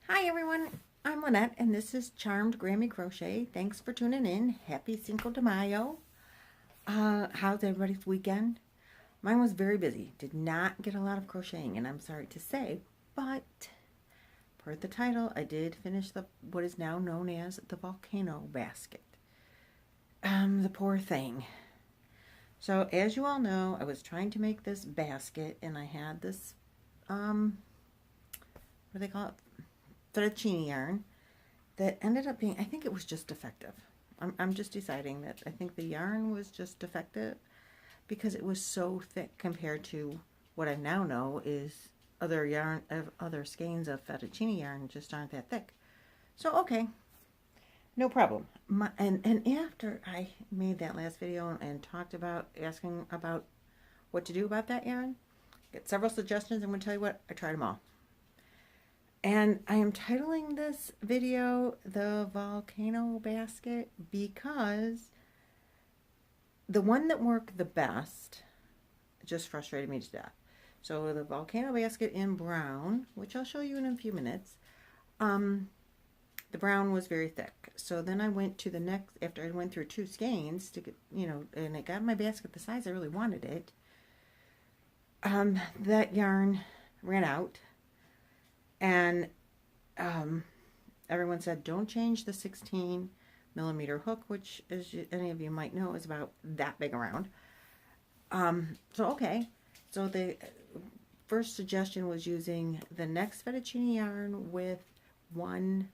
Hi everyone, I'm Lynette and this is Charmed Grammy Crochet. Thanks for tuning in. Happy Cinco de Mayo. How's everybody's weekend? Mine was very busy. Did not get a lot of crocheting and I'm sorry to say, but per the title, I did finish what is now known as the Volcano basket. The poor thing. So as you all know, I was trying to make this basket and I had this, what do they call it? Fettuccine yarn that ended up being, I think it was just defective. I'm just deciding that I think the yarn was just defective because it was so thick compared to what I now know is other skeins of fettuccine yarn just aren't that thick. So okay, no problem. And after I made that last video and talked about asking about what to do about that yarn, get several suggestions. I'm going to tell you what, I tried them all. And I am titling this video the Volcano basket because the one that worked the best just frustrated me to death. So the Volcano basket in brown, which I'll show you in a few minutes, the brown was very thick. So then I went to the next, after I went through two skeins to get, and it got my basket the size I really wanted it. That yarn ran out. And everyone said, don't change the 16 millimeter hook, which, as any of you might know, is about that big around. So, okay. So the first suggestion was using the next fettuccine yarn with one,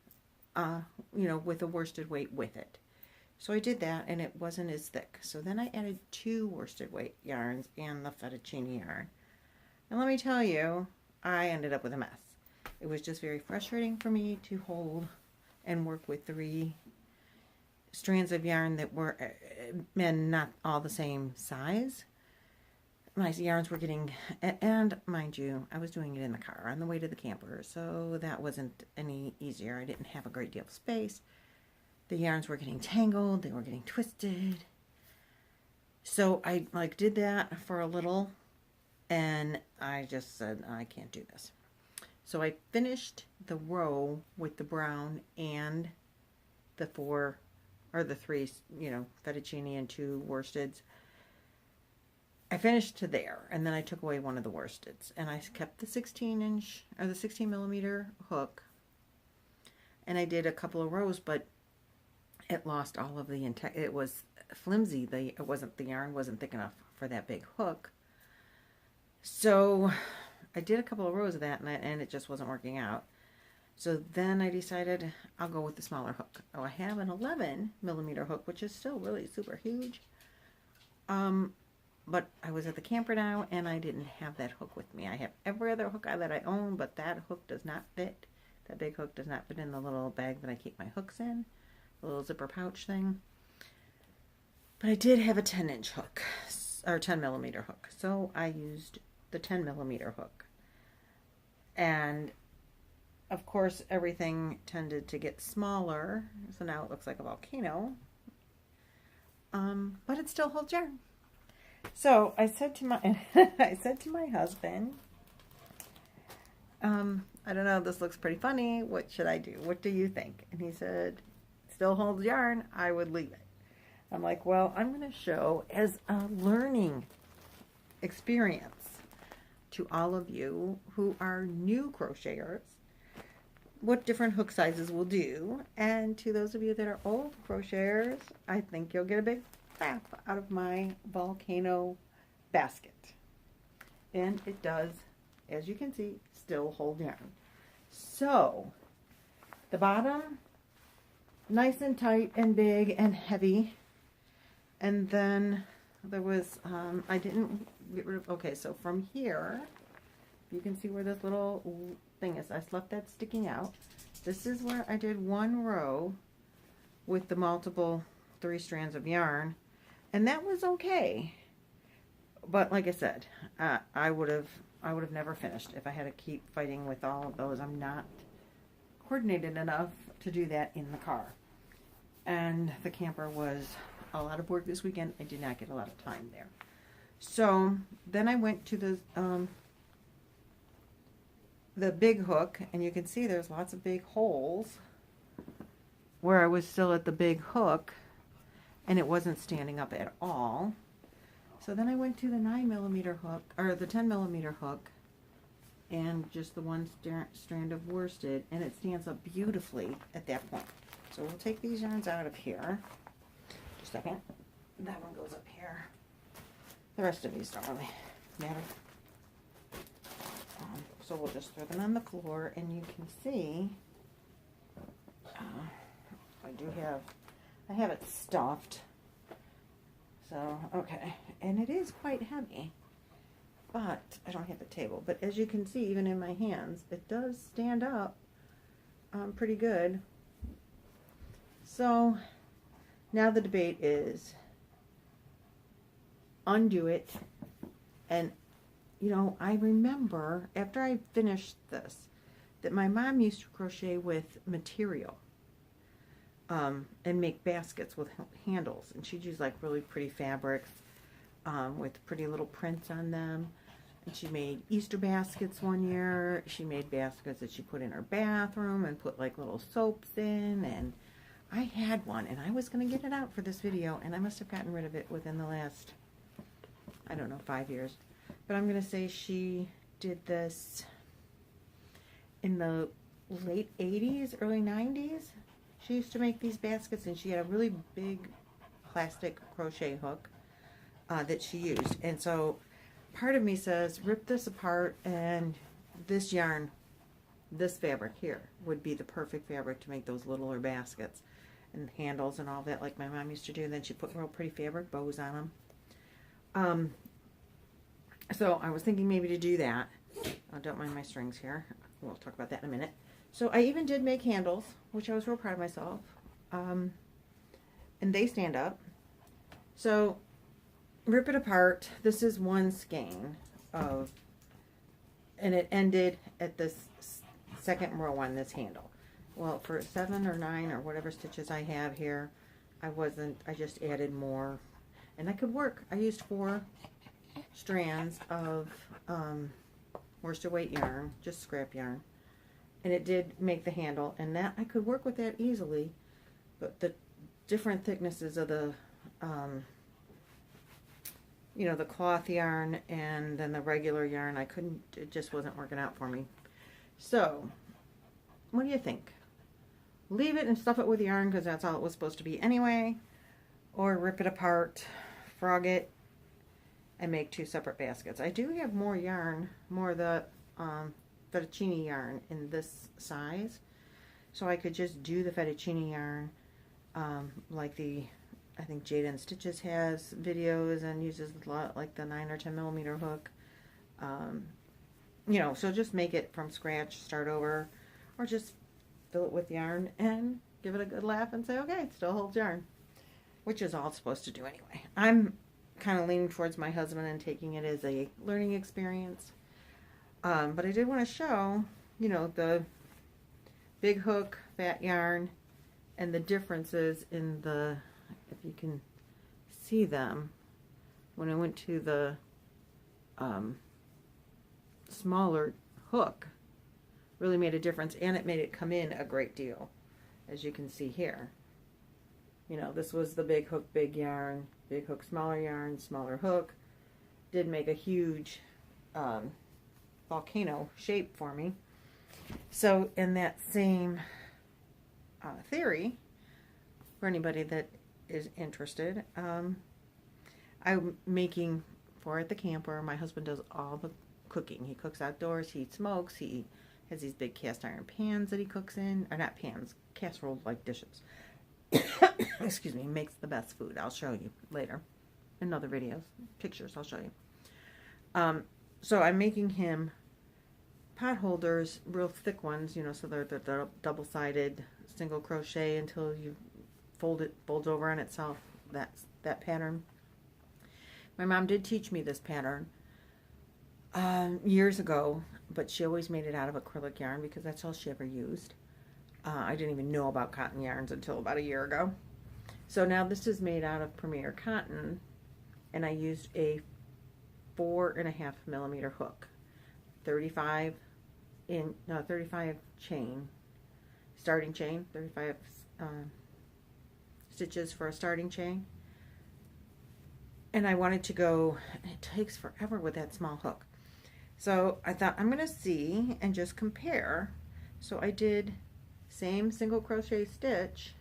with a worsted weight with it. So I did that, and it wasn't as thick. So then I added two worsted weight yarns and the fettuccine yarn. And let me tell you, I ended up with a mess. It was just very frustrating for me to hold and work with three strands of yarn that were not all the same size. My yarns were getting, and mind you, I was doing it in the car on the way to the camper, so that wasn't any easier. I didn't have a great deal of space. The yarns were getting tangled, they were getting twisted. So I did that for a little, and I just said, I can't do this. So I finished the row with the brown and the three, fettuccine and two worsteds. I finished to there, and then I took away one of the worsteds, and I kept the 16-inch or the 16 millimeter hook, and I did a couple of rows, but it lost all of the integrity. It was flimsy. The yarn wasn't thick enough for that big hook. So I did a couple of rows of that, and it just wasn't working out. So then I decided I'll go with the smaller hook. Oh, I have an 11 millimeter hook, which is still really super huge. But I was at the camper now, and I didn't have that hook with me. I have every other hook that I own, but that hook does not fit. That big hook does not fit in the little bag that I keep my hooks in, the little zipper pouch thing. But I did have a 10-inch hook, or 10 millimeter hook. So I used the 10 millimeter hook. And of course everything tended to get smaller, so now it looks like a volcano, but it still holds yarn. So I said to my husband, I don't know, this looks pretty funny, what should I do? What do you think? And he said, still holds yarn, I would leave it. I'm like, well, I'm going to show as a learning experience to all of you who are new crocheters what different hook sizes will do, and to those of you that are old crocheters, I think you'll get a big laugh out of my Volcano basket. And it does, as you can see, still hold yarn. So the bottom, nice and tight and big and heavy. And then there was, I didn't get rid of, okay, so from here, you can see where this little thing is. I left that sticking out. This is where I did one row with the multiple 3 strands of yarn, and that was okay. But like I said, I would have never finished if I had to keep fighting with all of those. I'm not coordinated enough to do that in the car. And the camper was a lot of work this weekend. I did not get a lot of time there. So then I went to the the big hook, and you can see there's lots of big holes where I was still at the big hook, and it wasn't standing up at all. So then I went to the 9mm hook, or the 10mm hook, and just the one strand of worsted, and it stands up beautifully at that point. So we'll take these yarns out of here. Just a second. That one goes up here. The rest of these don't really matter. So we'll just throw them on the floor, and you can see I have it stuffed. So, okay. And it is quite heavy, but I don't have the table. But as you can see, even in my hands, it does stand up pretty good. So now the debate is undo it. And, you know, I remember after I finished this that my mom used to crochet with material and make baskets with handles. And she'd use like really pretty fabrics with pretty little prints on them. And she made Easter baskets one year. She made baskets that she put in her bathroom and put like little soaps in. And I had one, and I was going to get it out for this video, and I must have gotten rid of it within the last, I don't know, 5 years. But I'm going to say she did this in the late 80s, early 90s. She used to make these baskets, and she had a really big plastic crochet hook that she used. And so part of me says, rip this apart, and this yarn, this fabric here, would be the perfect fabric to make those littler baskets and handles and all that like my mom used to do. And then she put real pretty fabric bows on them. So I was thinking maybe to do that. Don't mind my strings here. We'll talk about that in a minute. So I even did make handles, which I was real proud of myself. And they stand up. So rip it apart. This is one skein of, and it ended at this second row on this handle. Well, for 7 or 9 or whatever stitches I have here, I just added more. And I could work. I used 4 strands of worsted weight yarn, just scrap yarn. And it did make the handle, and that I could work with that easily, but the different thicknesses of the you know, the cloth yarn and then the regular yarn, I couldn't, it just wasn't working out for me. So what do you think? Leave it and stuff it with yarn because that's all it was supposed to be anyway, or rip it apart, frog it, and make 2 separate baskets. I do have more yarn, more of the fettuccine yarn in this size, so I could just do the fettuccine yarn like I think Jada Stitches has videos and uses a lot like the 9 or 10mm hook. You know, so just make it from scratch, start over, or just fill it with yarn and give it a good laugh and say, okay, it still holds yarn, which is all it's supposed to do anyway. I'm kind of leaning towards my husband and taking it as a learning experience. But I did want to show, you know, the big hook, fat yarn, and the differences in the, if you can see them, when I went to the smaller hook, really made a difference, and it made it come in a great deal, as you can see here. You know, this was the big hook, big yarn, big hook, smaller yarn, smaller hook. Did make a huge volcano shape for me. So in that same theory, for anybody that is interested, I'm making for at the camper. My husband does all the cooking. He cooks outdoors, he smokes, he has these big cast iron pans that he cooks in, or not pans, casserole like dishes. Excuse me, makes the best food. I'll show you later in other videos, pictures I'll show you. So I'm making him pot holders, real thick ones, you know, so they're double-sided, single crochet until you fold it, folds over on itself, that pattern. My mom did teach me this pattern years ago, but she always made it out of acrylic yarn because that's all she ever used. I didn't even know about cotton yarns until about a year ago. So now this is made out of Premier cotton, and I used a 4.5mm hook, 35 35 chain, starting chain, 35 stitches for a starting chain. And I wanted to go, it takes forever with that small hook. So I thought I'm going to see and just compare. So I did same single crochet stitch.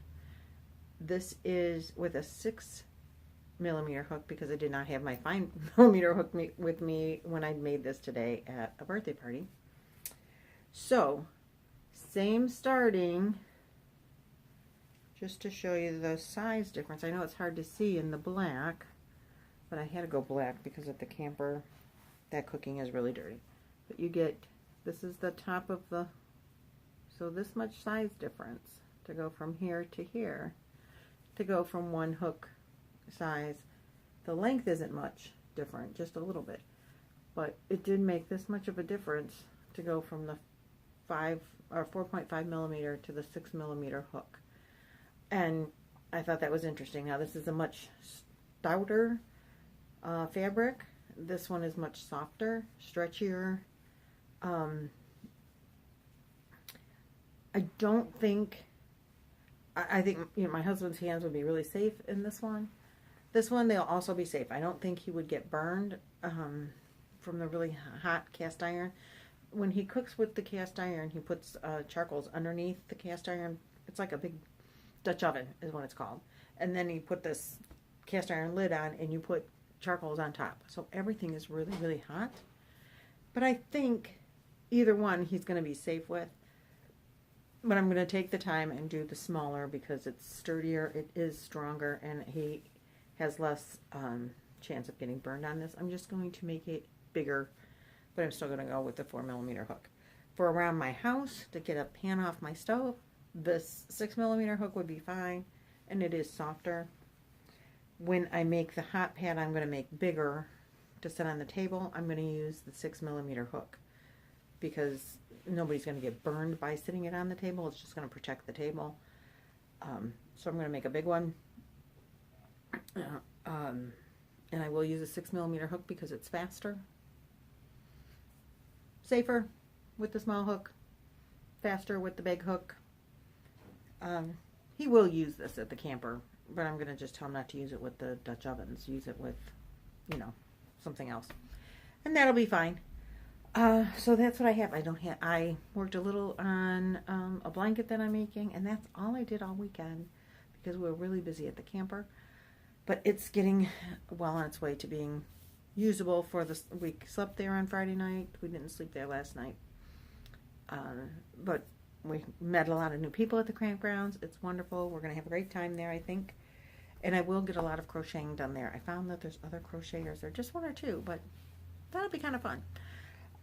This is with a 6mm hook because I did not have my 5mm hook with me when I made this today at a birthday party. So same starting, just to show you the size difference. I know it's hard to see in the black, but I had to go black because at the camper that cooking is really dirty. But you get, this is the top of the, so this much size difference to go from here to here, to go from one hook size. The length isn't much different, just a little bit, but it did make this much of a difference to go from the 4.5mm to the 6mm hook. And I thought that was interesting. Now this is a much stouter fabric. This one is much softer, stretchier. I don't think, I think, you know, my husband's hands would be really safe in this one. This one, they'll also be safe. I don't think he would get burned from the really hot cast iron. When he cooks with the cast iron, he puts charcoals underneath the cast iron. It's like a big Dutch oven is what it's called. And then you put this cast iron lid on and you put charcoals on top. So everything is really, really hot. But I think either one he's going to be safe with. But I'm going to take the time and do the smaller because it's sturdier, it is stronger, and he has less chance of getting burned on this. I'm just going to make it bigger, but I'm still going to go with the 4mm hook. For around my house, to get a pan off my stove, this 6mm hook would be fine, and it is softer. When I make the hot pan I'm going to make bigger to sit on the table, I'm going to use the 6mm hook because nobody's going to get burned by sitting it on the table. It's just going to protect the table. So I'm going to make a big one. And I will use a 6mm hook because it's faster. Safer with the small hook. Faster with the big hook. He will use this at the camper, but I'm going to just tell him not to use it with the Dutch ovens. Use it with, you know, something else. And that'll be fine. So that's what I have. I worked a little on a blanket that I'm making, and that's all I did all weekend because we were really busy at the camper. But it's getting well on its way to being usable for the week. Slept there on Friday night. We didn't sleep there last night. But we met a lot of new people at the campgrounds. It's wonderful. We're going to have a great time there, I think. And I will get a lot of crocheting done there. I found that there's other crocheters there, just one or two, but that'll be kind of fun.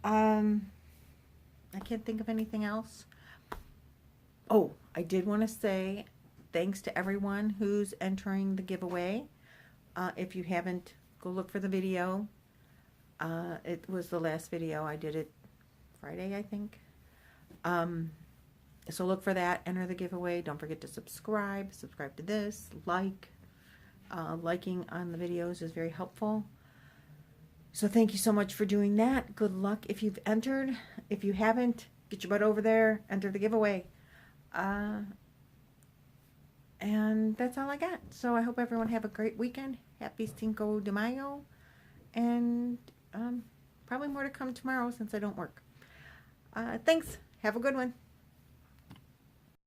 I can't think of anything else. Oh, I did want to say thanks to everyone who's entering the giveaway. If you haven't, go look for the video. It was the last video. I did it Friday, I think. So look for that. Enter the giveaway. Don't forget to subscribe. Subscribe to this. Like. Liking on the videos is very helpful. So thank you so much for doing that. Good luck if you've entered. If you haven't, get your butt over there. Enter the giveaway. And that's all I got. So I hope everyone have a great weekend. Happy Cinco de Mayo. And probably more to come tomorrow since I don't work. Thanks. Have a good one.